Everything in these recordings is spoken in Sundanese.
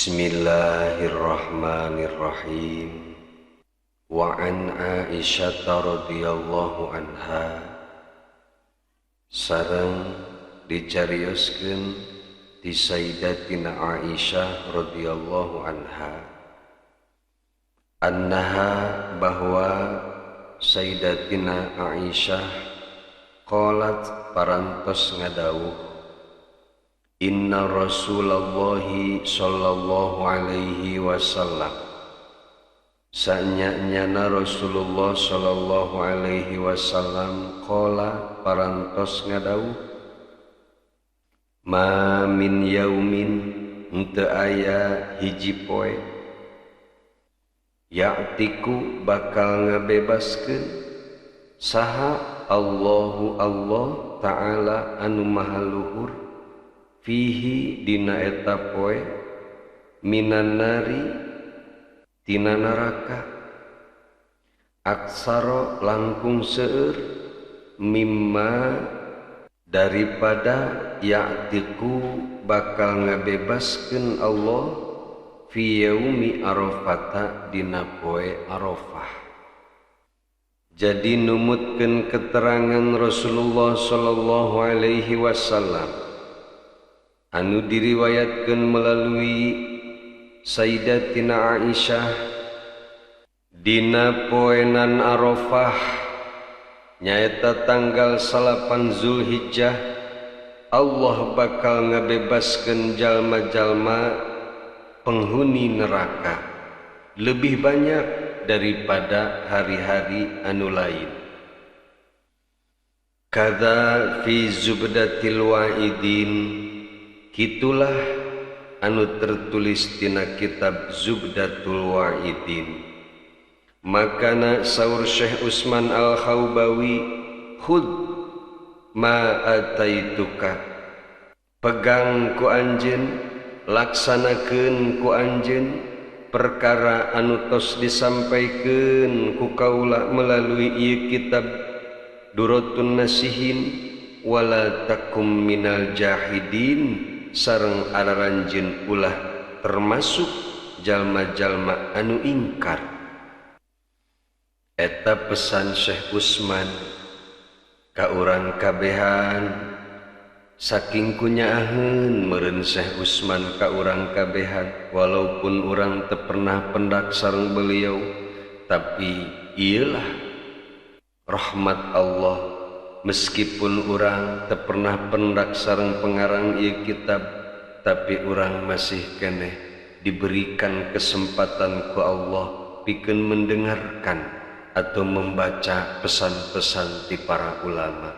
Bismillahirrahmanirrahim. Wa an Aisyah radhiyallahu anha sareng dicarioskeun ti Sayyidatina Aisyah radhiyallahu anha annaha bahwa Sayyidatina Aisyah qalat parantos ngadawuh, Inna Rasulallahi sallallahu alaihi wasallam sanyana Rasulullah sallallahu alaihi wasallam qala parantos ngadawuh, ma min yaumin henteu aya hiji poe ya'tiku bakal ngabebaskeun saha Allahu Allah Ta'ala anu maha luhur fihi dina eta poe minan nari tina neraka aksara langkung seueur mimma daripada ya'tiku bakal ngabebaskeun Allah fi yaumi arafata dina poe Arafah. Jadi numutkeun keterangan Rasulullah sallallahu alaihi wasallam anu diriwayatkeun melalui Sayyidatina Aisyah dina poenan Arafah nyaeta tanggal 8 Zulhijjah Allah bakal ngabebaskeun jalma-jalma penghuni neraka lebih banyak daripada hari-hari anu lain. Kada fi zubdatil wa'idin, kitulah anu tertulis tina kitab Zubdatul Wa'idin. Makana saur Syekh Utsman Al-Khaubawi, khud ma ataituka, pegang ku anjeun, laksanakeun ku anjeun perkara anu tos disampaikeun ku kaula melalui ieu kitab Duratun Nasihin, wala takum minal jahidin, sareng araranjeun ulah termasuk jalma-jalma anu ingkar. Eta pesan Syekh Utsman ka urang kabehan, saking kunyaaheun meureun Syekh Utsman ka urang kabehan, walaupun urang teu pernah pendak sareng beliau, tapi ieulah rahmat Allah. Meskipun urang teu pernah pendak sareng pengarang ieu kitab, tapi urang masih keneh diberikan kesempatan ku Allah pikeun mendengarkan atau membaca pesan-pesan ti para ulama.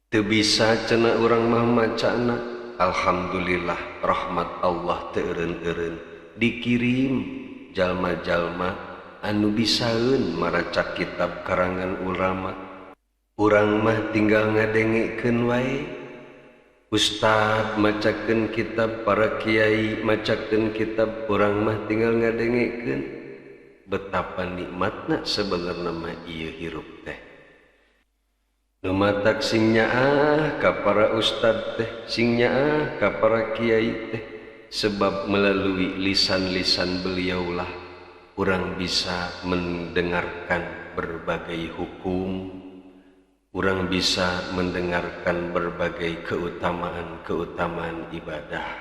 Teu bisa cenah urang mah macana, alhamdulillah rahmat Allah teu eureun-eureun dikirim jalma-jalma anu bisaeun maraca kitab karangan ulama. Urang mah tinggal ngadengekeun wae, ustad macakeun kitab, para kiai macakeun kitab, urang mah tinggal ngadengekeun. Betapa nikmatna sebenarnya mah ieu hirup teh. Nu matak sing nyaah ka para ustad teh, sing nyaah ka para kiai teh, sebab melalui lisan-lisan beliaulah urang bisa mendengarkan berbagai hukum, urang bisa mendengarkan berbagai keutamaan-keutamaan ibadah.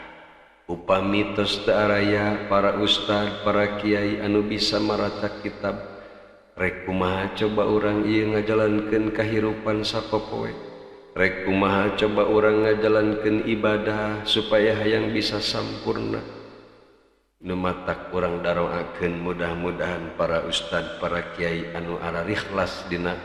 Upami tos teu araya para ustad, para kiai anu bisa maraca kitab, rek kumaha coba urang ieu ngajalankeun kahirupan sapopoe, rek kumaha coba urang ngajalankeun ibadah supaya hayang bisa sampurna. Nu matak urang daroakeun mudah-mudahan para ustad, para kiai anu arari ikhlas dina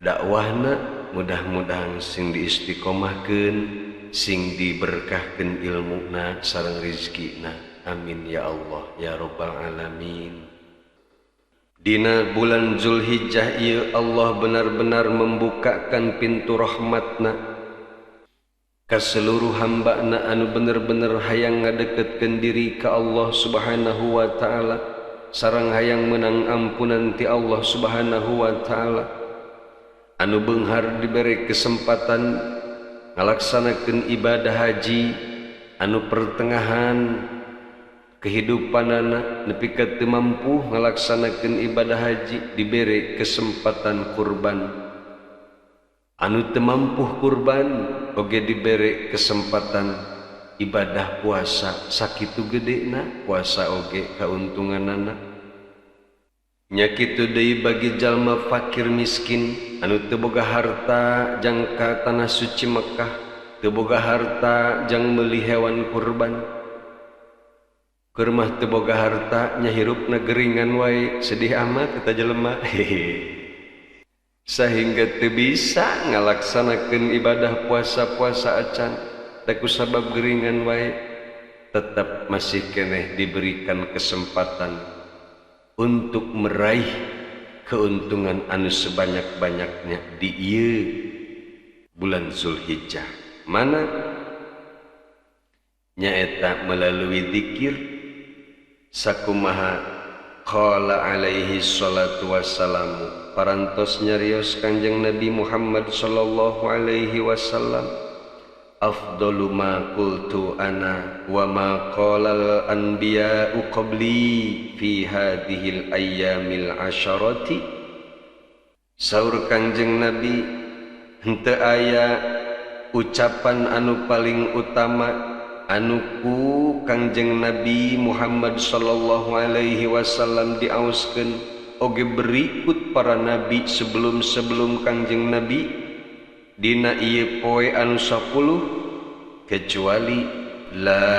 dakwahna, mudah-mudahan sing diistiqomahkeun, sing diberkahkeun ilmuna sareng rezekina. Amin ya Allah ya rabbal alamin. Dina bulan Zulhijjah ieu Allah benar-benar membukakan pintu rahmatna ka seluruh hambana anu bener-bener hayang ngadeketkeun diri ka Allah Subhanahu wa taala sareng hayang menang ampunan ti Allah Subhanahu wa taala. Anu beunghar diberi kesempatan ngalaksanakeun ibadah haji anu pertengahan kehidupan anak nepi ka teu mampu ngalaksanakeun ibadah haji dibere kesempatan kurban, anu teu mampu kurban oge dibere kesempatan ibadah puasa. Sakitu gedena puasa oge kauntunganana. Nya kitu deui bagi jalma fakir miskin anu teu boga harta jang ka tanah suci Mekkah, teu boga harta jang meuli hewan kurban. Keur mah teu boga harta nya hirupna geringan wae, sedih amat eta jelema. Sehingga teu bisa ngalaksanakeun ibadah puasa-puasa acan, da kusabab geringan wae, tetap masih keneh diberikan kesempatan untuk meraih keuntungan anu sebanyak-banyaknya di ieu bulan Zulhijjah. Mana nyaeta melalui zikir sakumaha qala alaihi salatu wassalamu, parantos nyarios Kanjeng Nabi Muhammad sallallahu alaihi wasallam, afdalu ma qultu ana wa ma qalal anbiya'u qabli fi hadhil ayyamil asyarati. Saur Kanjeng Nabi, henteu aya ucapan anu paling utama anu ku Kanjeng Nabi Muhammad sallallahu alaihi wasallam diaoskeun oge berikut para nabi sebelum Kanjeng Nabi dina ieu poe anu 10 kecuali la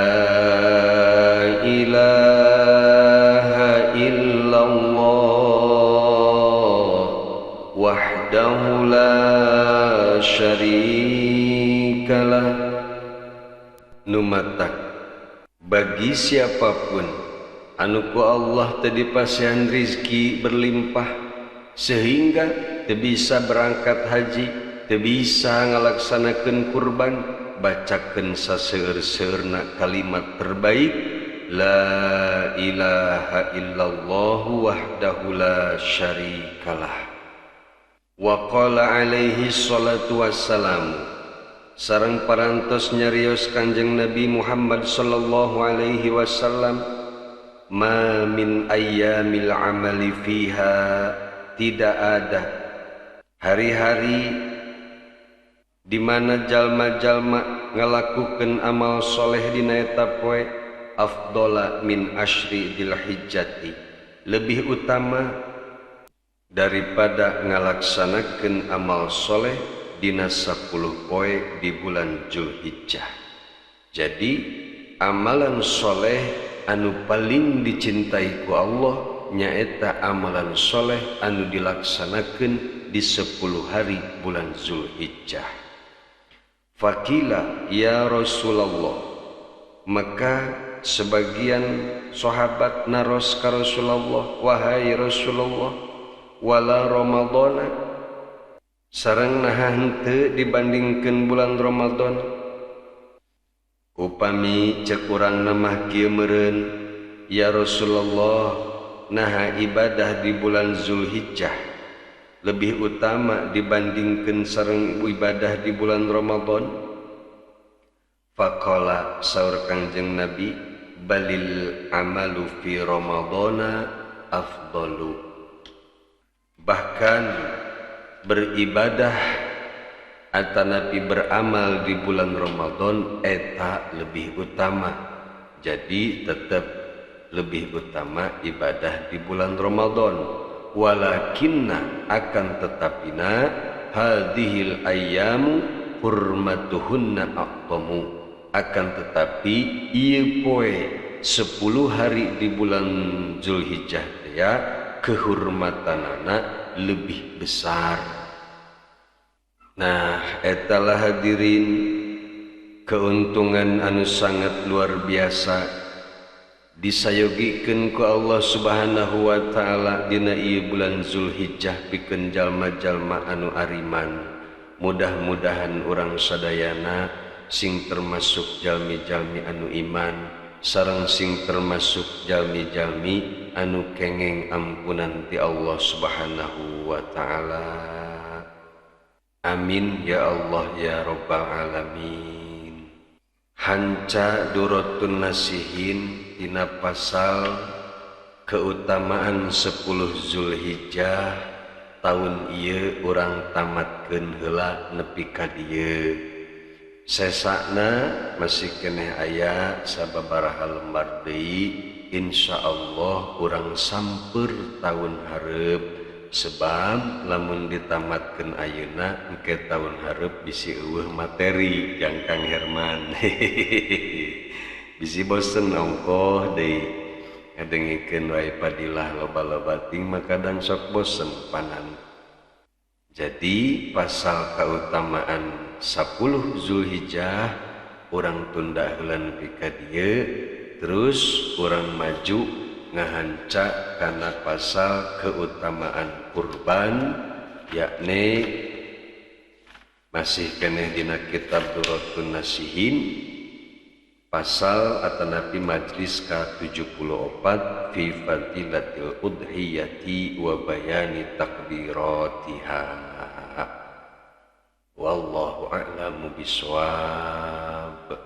ilaha illallah wahdahu la syarikalah. Numatak bagi siapapun anu ku Allah teu dipasihan rizki berlimpah sehingga teu bisa berangkat haji, teu bisa ngalaksanakeun kurban, bacakeun saseueur-seueurna kalimat terbaik la ilaha illallah wahdahu la syarikalah. Wa qala alaihi salatu wassalamu, sareng parantos nyarios Kanjeng Nabi Muhammad sallallahu alaihi wasallam, ma min ayyamil amali fiha, tidak ada hari-hari di mana jalma-jalma ngalakukeun amal soleh dina eta poe afdala min asyri dzulhijjati, lebih utama daripada ngalaksanakeun amal soleh dina 10 poe di bulan Zulhijjah. Jadi amalan soleh anu paling dicintai ku Allah nyaeta amalan soleh anu dilaksanakeun di 10 hari bulan Zulhijjah. Fakila ya Rasulullah, maka sebagian sahabat naros ka Rasulullah, wahai Rasulullah, wala Ramadana, sareng naha henteu dibandingkeun bulan Ramadan. Upami cek urang mah kieu meureun, ya Rasulullah, naha ibadah di bulan Zulhijjah lebih utama dibandingkeun sareng ibadah di bulan Ramadan. Faqala, saur Kanjeng Nabi, balil amalu fi Ramadana afdalu, bahkan beribadah atanapi beramal di bulan Ramadan eta lebih utama. Jadi tetap lebih utama ibadah di bulan Ramadan. Walakinna, akan tetapina, hadhil ayyamu hurmatuhunna aqtamu, akan tetapi ieu poe 10 hari di bulan Zulhijjah ya kehormatanana lebih besar. Nah, etalah hadirin keuntungan anu sangat luar biasa disayogikeun ku Allah Subhanahu wa taala dina ieu bulan Zulhijjah pikeun jalma-jalma anu ariman. Mudah-mudahan urang sadayana sing termasuk jalmi-jalmi anu iman sareng sing termasuk jalmi-jalmi anu kengeng ampunan ti Allah Subhanahu wa taala. Amin ya Allah ya rabbal alamin. Hanca durotun nasihin tina pasal keutamaan 10 Zulhijjah tahun ieu urang tamatkeun heula nepi ka dieu. Sesakna masih keneh aya sababaraha lembar deui, insyaallah urang samper tahun hareup, sebab lamun ditamatkeun ayeuna engke tahun hareup bisi eueuh materi yang Kang Herman. Bisi bosen ongkoh deui ngadengikeun wae padilah loba-loba ting makadang sok bosen panan. Jadi pasal keutamaan 10 Zulhijjah urang tunda heula nepi ka dieu, terus urang maju ngahanca kana pasal keutamaan kurban, yakni masih keneh dina kitab Durratun Nasihin pasal atanapi majlis ke-74 fi fadilatil udhiyati wa bayani takbiratiha. Wallahu a'lamu bishawab.